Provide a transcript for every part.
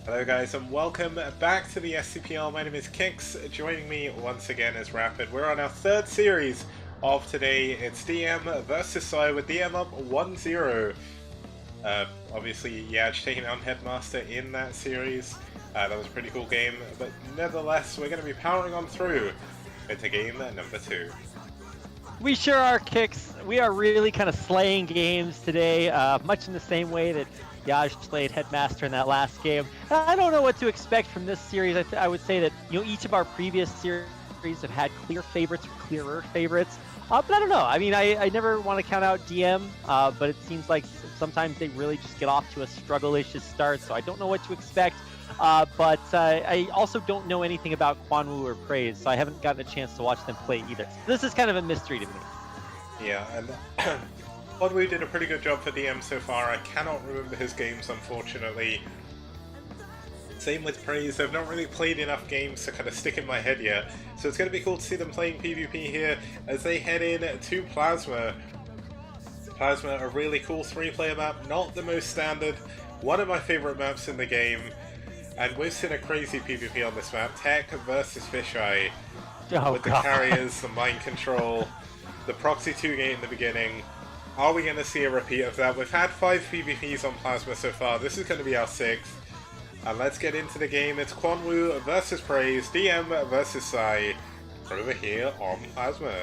Hello guys and welcome back to the STPL. My name is Kix. Joining me once again is Rapid. We're on our third series of today. It's DM versus pSi with DM up 1-0. Obviously Yaj taking on Headmaster in that series. That was a pretty cool game, but nevertheless we're going to be powering on through into game number 2. We sure are, Kix. We are really kind of slaying games today, much in the same way that Yaj played Headmaster in that last game. I don't know what to expect from this series. I would say that each of our previous series have had clear favorites or clearer favorites. But I don't know. I mean, I never want to count out DM, but it seems like sometimes they really just get off to a struggle-ish start, so I don't know what to expect. But I also don't know anything about Kwanwoo or Prase, so I haven't gotten a chance to watch them play either. So this is kind of a mystery to me. Yeah, and Kwanwoo did a pretty good job for DM so far. I cannot remember his games, unfortunately. Same with Prase. I've not really played enough games to kind of stick in my head yet, so it's going to be cool to see them playing PvP here as they head in to Plasma. Plasma, a really cool 3-player map, not the most standard, one of my favorite maps in the game. And we've seen a crazy PvP on this map. Tech versus pSi. With the carriers, the mind control, the proxy 2 gate in the beginning. Are we going to see a repeat of that? We've had 5 PvPs on Plasma so far. This is going to be our 6th. And let's get into the game. It's Kwanwoo versus Prase, DM versus pSi. Over here on Plasma.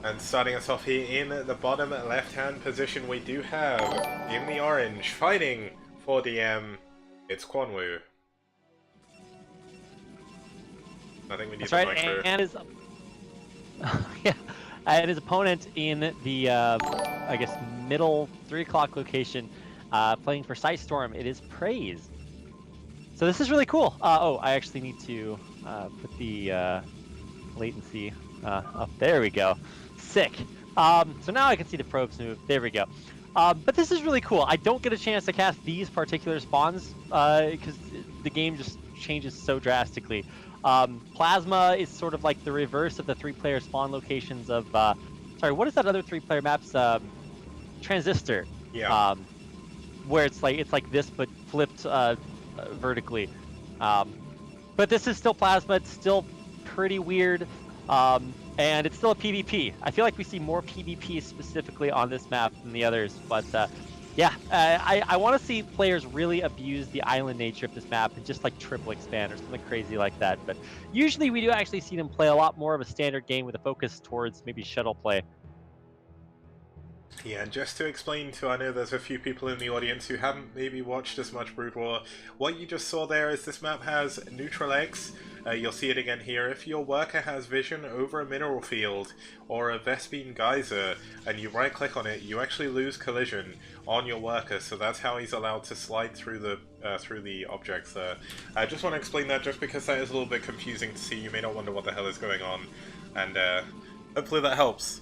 And starting us off here in the bottom left-hand position, we do have, in the orange, fighting for DM, it's Kwanwoo. I think we need the micro. And his, yeah, and his opponent in the, I guess, middle 3 o'clock location, playing for Storm, it is Prase. So this is really cool. Oh, I actually need to put the latency up. There we go. Sick. So now I can see the probes move. There we go. But this is really cool. I don't get a chance to cast these particular spawns because the game just changes so drastically. Plasma is sort of like the reverse of the 3-player spawn locations of... sorry, what is that other 3-player map's Transistor? Yeah. Where it's like this but flipped vertically. But this is still Plasma. It's still pretty weird. And it's still a PvP. I feel like we see more PvP specifically on this map than the others, but yeah, I want to see players really abuse the island nature of this map and just like triple expand or something crazy like that. But usually we do actually see them play a lot more of a standard game with a focus towards maybe shuttle play. Yeah, and just to explain to, I know there's a few people in the audience who haven't maybe watched as much Brood War, what you just saw there is this map has neutral X. You'll see it again here. If your worker has vision over a mineral field or a Vespine geyser and you right click on it, you actually lose collision on your worker, so that's how he's allowed to slide through the objects there. I just want to explain that just because that is a little bit confusing to see. You may not wonder what the hell is going on, and hopefully that helps.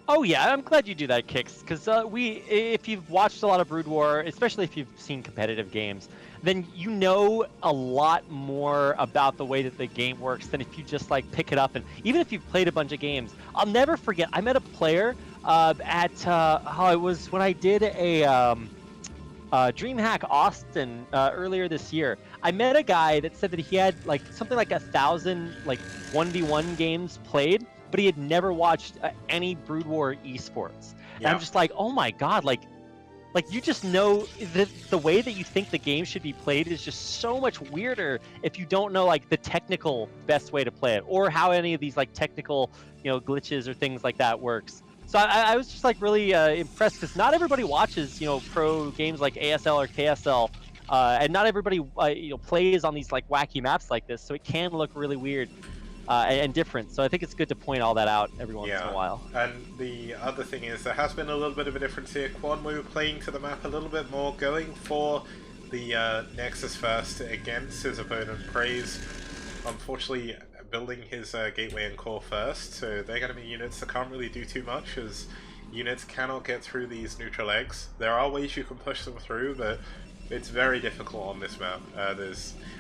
Oh yeah, I'm glad you do that, Kix, because if you've watched a lot of Brood War, especially if you've seen competitive games, then you know a lot more about the way that the game works than if you just like pick it up. And even if you've played a bunch of games, I'll never forget, I met a player it was when I did a DreamHack Austin earlier this year. I met a guy that said that he had like something like 1,000 like 1v1 games played, but he had never watched any Brood War esports. Yeah. And I'm just like, oh my god, like you just know that the way that you think the game should be played is just so much weirder if you don't know like the technical best way to play it or how any of these like technical glitches or things like that works. So I was just like really impressed because not everybody watches pro games like ASL or KSL, and not everybody plays on these like wacky maps like this. So it can look really weird. And different, so I think it's good to point all that out every once in a while. And the other thing is, there has been a little bit of a difference here. Kwanwoo playing to the map a little bit more, going for the Nexus first against his opponent Prase. Unfortunately, building his gateway and core first, so they're going to be units that can't really do too much, as units cannot get through these neutral eggs. There are ways you can push them through, but it's very difficult on this map.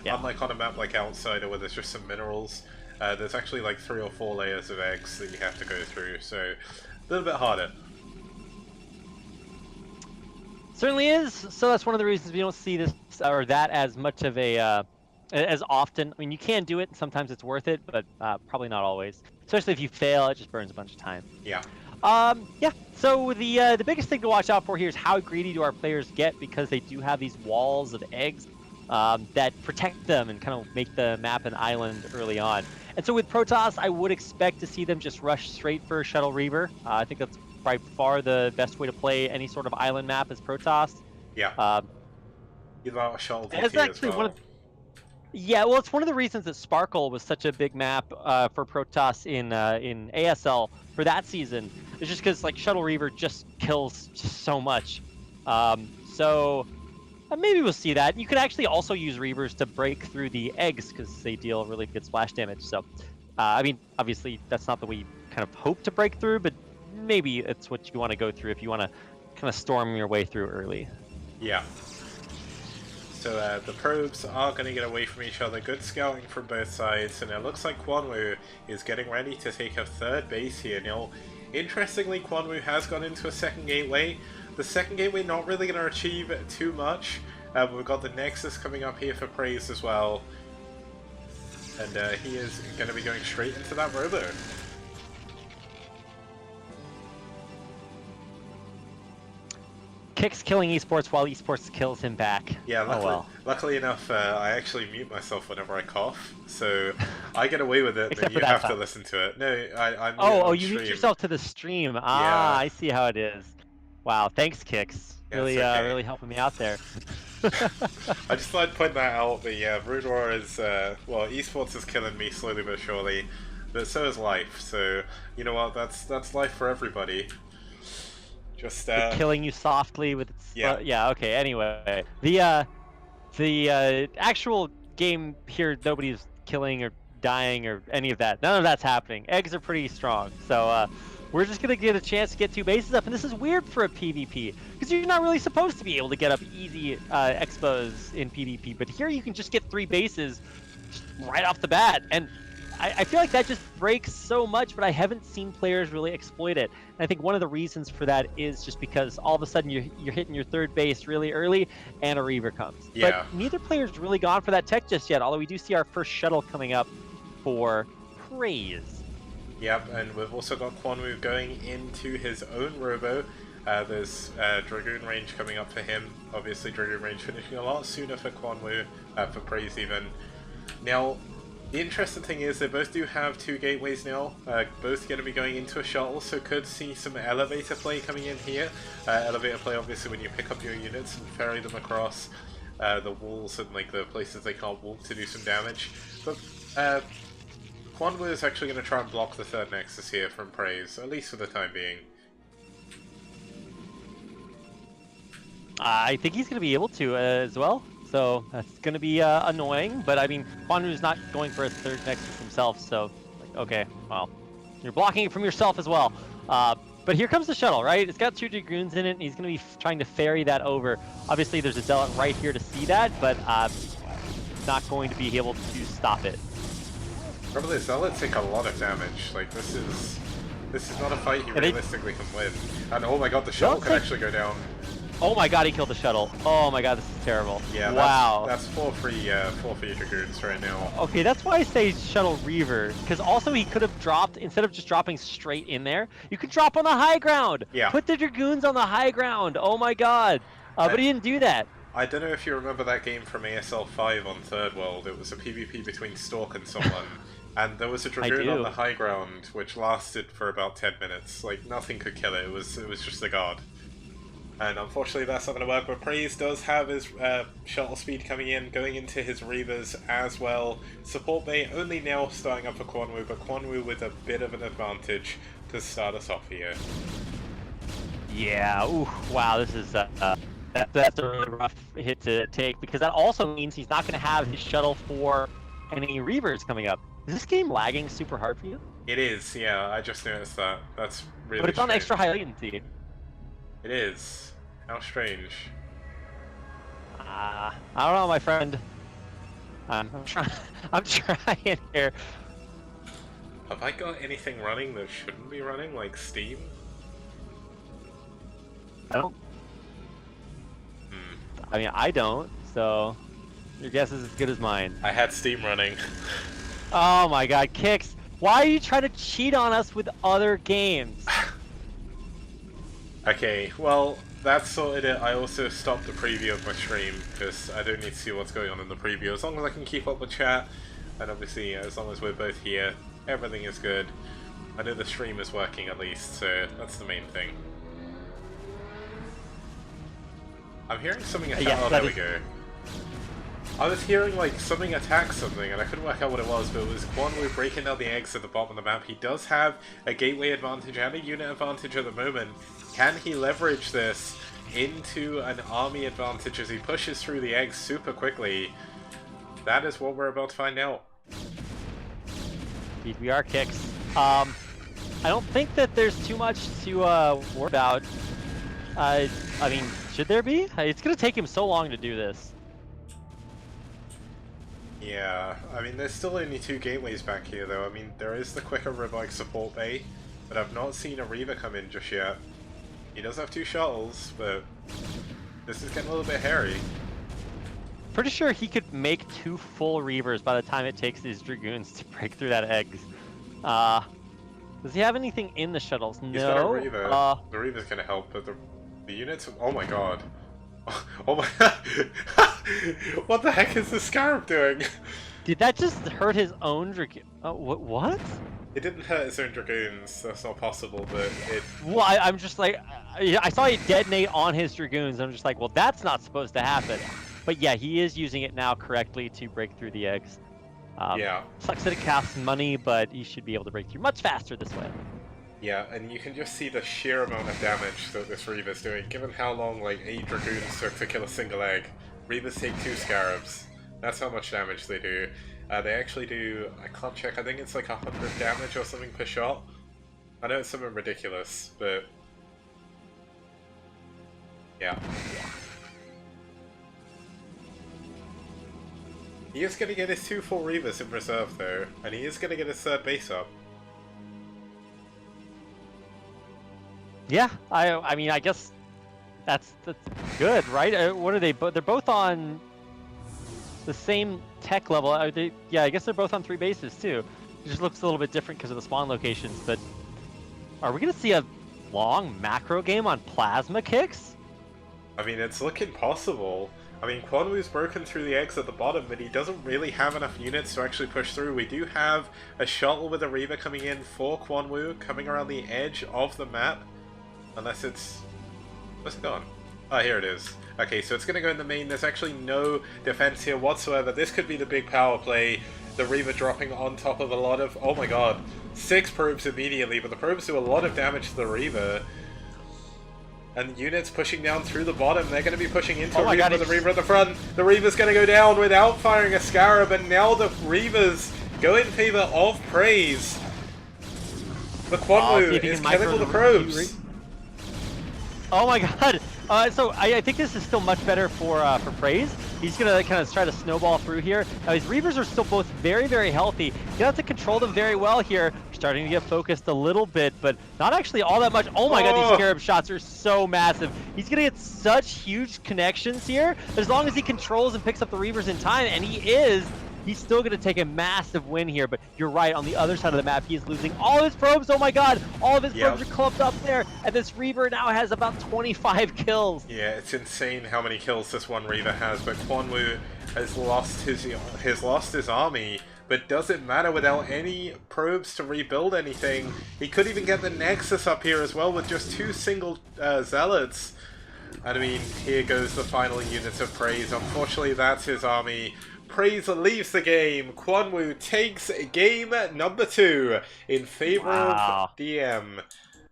Unlike on a map like Outsider where there's just some minerals, There's actually like 3 or 4 layers of eggs that you have to go through, so a little bit harder. Certainly is. So that's one of the reasons we don't see this or that as much of a as often. I mean, you can do it, and sometimes it's worth it, but probably not always. Especially if you fail, it just burns a bunch of time. Yeah. Yeah. So the biggest thing to watch out for here is how greedy do our players get, because they do have these walls of eggs that protect them and kind of make the map an island early on. And so with Protoss, I would expect to see them just rush straight for Shuttle Reaver. I think that's by far the best way to play any sort of island map is Protoss. Yeah. You love Shuttle It's TT actually as well. yeah, well, it's one of the reasons that Sparkle was such a big map for Protoss in ASL for that season. It's just because like Shuttle Reaver just kills so much. So maybe we'll see that. You could actually also use Reavers to break through the eggs because they deal really good splash damage. So, I mean, obviously that's not the way you kind of hope to break through, but maybe it's what you want to go through if you want to kind of storm your way through early. Yeah. So the probes are going to get away from each other. Good scouting from both sides, and it looks like Kwanwoo is getting ready to take a third base here. Now, interestingly, Kwanwoo has gone into a second gateway. The second gateway not really going to achieve too much. We've got the Nexus coming up here for Prase as well. And he is going to be going straight into that robo. Kicks killing esports while esports kills him back. Yeah, luckily enough, I actually mute myself whenever I cough, so I get away with it, but you have to listen to it. No, I mute on you stream. mute yourself to the stream. Ah, I see how it is. Wow, thanks, Kicks. Yeah, really, okay. really helping me out there. I just thought I'd point that out. But yeah, Brood War is well, esports is killing me slowly but surely, but so is life. So you know what? That's life for everybody. Just killing you softly with its yeah. Okay. Anyway, the actual game here, nobody's killing or dying or any of that. None of that's happening. Eggs are pretty strong, so we're just gonna get a chance to get 2 bases up, and this is weird for a PvP because you're not really supposed to be able to get up easy expos in PvP, but here you can just get 3 bases right off the bat, and I feel like that just breaks so much, but I haven't seen players really exploit it. And I think one of the reasons for that is just because all of a sudden you're hitting your 3rd base really early and a Reaver comes. Yeah. But neither player's really gone for that tech just yet, although we do see our first shuttle coming up for Prase. Yep, and we've also got Kwanwoo going into his own robo. There's Dragoon range coming up for him. Obviously Dragoon range finishing a lot sooner for Kwanwoo, for Prase even. Now, the interesting thing is they both do have 2 gateways now, both going to be going into a shuttle, so could see some elevator play coming in here. Elevator play obviously when you pick up your units and ferry them across the walls and like the places they can't walk to do some damage. But Kwanwoo is actually going to try and block the 3rd Nexus here from Prase, at least for the time being. I think he's going to be able to as well. So that's going to be annoying, but I mean, Kwanwoo's not going for a 3rd Nexus himself, so, like, okay, well, you're blocking it from yourself as well. But here comes the shuttle, right? It's got 2 Dragoons in it, and he's going to be trying to ferry that over. Obviously, there's a Zealot right here to see that, but not going to be able to stop it. Remember, the Zealots take a lot of damage. Like, this is not a fight you realistically can win. And oh my god, the shuttle can actually go down. Oh my god, he killed the shuttle. Oh my god, this is terrible. Yeah, wow. That's 4 for your Dragoons right now. Okay, that's why I say Shuttle Reaver, because also he could have dropped, instead of just dropping straight in there, you could drop on the high ground! Yeah. Put the Dragoons on the high ground! Oh my god! But he didn't do that. I don't know if you remember that game from ASL 5 on Third World. It was a PvP between Stork and someone. And there was a Dragoon on the high ground, which lasted for about 10 minutes. Like, nothing could kill it. It was just a god. And unfortunately that's not going to work, but Prase does have his shuttle speed coming in, going into his Reavers as well. Support bay only now starting up for Kwanwoo, but Kwanwoo with a bit of an advantage to start us off here. Yeah, ooh, wow, this is that's a really rough hit to take, because that also means he's not going to have his shuttle for any Reavers coming up. Is this game lagging super hard for you? It is, yeah, I just noticed that. That's really But it's strange. on extra high latency. It is. How strange. I don't know, my friend. I'm trying here. Have I got anything running that shouldn't be running, like Steam? I don't. Hmm. I mean, I don't. So your guess is as good as mine. I had Steam running. Oh my God, Kix! Why are you trying to cheat on us with other games? Okay, well, that's sorted it. I also stopped the preview of my stream, because I don't need to see what's going on in the preview. As long as I can keep up with chat, and obviously as long as we're both here, everything is good. I know the stream is working at least, so that's the main thing. I'm hearing something attack. Yes, oh, there we go. I was hearing like something attack something, and I couldn't work out what it was, but it was Kwanwoo breaking down the eggs at the bottom of the map. He does have a gateway advantage and a unit advantage at the moment. Can he leverage this into an army advantage as he pushes through the eggs super quickly? That is what we're about to find out. Indeed, we are, Kix. I don't think that there's too much to worry about. I mean, should there be? It's gonna take him so long to do this. Yeah, I mean, there's still only 2 gateways back here, though. I mean, there is the quicker robotic support bay, but I've not seen a Reaver come in just yet. He does have 2 shuttles, but this is getting a little bit hairy. Pretty sure he could make 2 full Reavers by the time it takes these Dragoons to break through that eggs. Does he have anything in the shuttles? He's got a No. Reaver. The Reaver's gonna help, but the units... Oh my god. Oh my... What the heck is the Scarab doing? Did that just hurt his own Dragoon? What? It didn't hurt his own Dragoons, that's not possible, but it... Well, I'm just like... I saw it detonate on his Dragoons, I'm just like, well, that's not supposed to happen. But yeah, he is using it now correctly to break through the eggs. Yeah. Sucks that it costs money, but he should be able to break through much faster this way. Yeah, and you can just see the sheer amount of damage that this Reaver's doing. Given how long, like, 8 Dragoons took to kill a single egg, Reavers take 2 Scarabs. That's how much damage they do. They actually do, I can't check, I think it's like 100 damage or something per shot. I know it's something ridiculous, but... yeah. He is going to get his 2 full Reavers in reserve, though, and he is going to get his 3rd base up. Yeah, I mean, I guess that's good, right? What are they? They're both on the same tech level. Are they? Yeah, I guess they're both on 3 bases too. It just looks a little bit different because of the spawn locations. But are we gonna see a long macro game on plasma Kix? I mean, it's looking possible. I mean, Kwanwoo's broken through the eggs at the bottom, but he doesn't really have enough units to actually push through. We do have a shuttle with a Reaver coming in for Kwanwoo, coming around the edge of the map. Unless it's... where's it gone? Ah, here it is. Okay, so it's going to go in the main. There's actually no defense here whatsoever. This could be the big power play. The Reaver dropping on top of a lot of... oh my god. 6 probes immediately, but the probes do a lot of damage to the Reaver. And units pushing down through the bottom. They're going to be pushing into a Reaver with the Reaver at the front. The Reaver's going to go down without firing a Scarab, and now the Reavers go in favor of Prase. The Kwanwoo is killing all the probes. Oh my god! So I think this is still much better for Prase. He's gonna kind of try to snowball through here. Now his Reavers are still both very, very healthy. He's gonna have to control them very well here. Starting to get focused a little bit, but not actually all that much. Oh my god, these Scarab shots are so massive. He's gonna get such huge connections here. As long as he controls and picks up the Reavers in time, and he is, he's still going to take a massive win here, but you're right, on the other side of the map, he is losing all of his probes. Oh my god, all of his probes are clumped up there, and this Reaver now has about 25 kills. Yeah, it's insane how many kills this one Reaver has, but Kwanwoo has lost his army, but doesn't matter without any probes to rebuild anything. He could even get the Nexus up here as well with just 2 single Zealots. And I mean, here goes the final units of Prase. Unfortunately, that's his army. Prase leaves the game. Kwanwoo takes game number 2 in favor of DM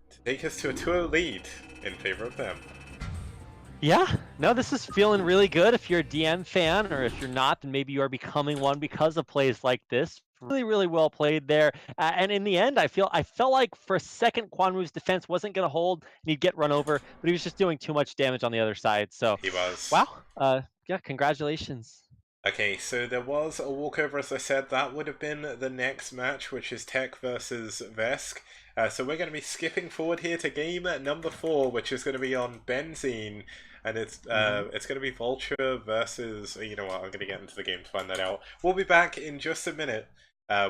to take us to a 2-0 lead in favor of them. Yeah, no, this is feeling really good. If you're a DM fan, or if you're not, then maybe you are becoming one because of plays like this. Really, really well played there. And in the end, I felt like for a second, Kwanwoo's defense wasn't going to hold, and he'd get run over, but he was just doing too much damage on the other side. So He was. wow. Yeah, congratulations. Okay, so there was a walkover, as I said. That would have been the next match, which is Tech versus Vesk. So we're going to be skipping forward here to game number 4, which is going to be on Benzene, and it's going to be Vulture versus. You know what? I'm going to get into the game to find that out. We'll be back in just a minute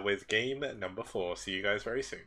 with game number 4. See you guys very soon.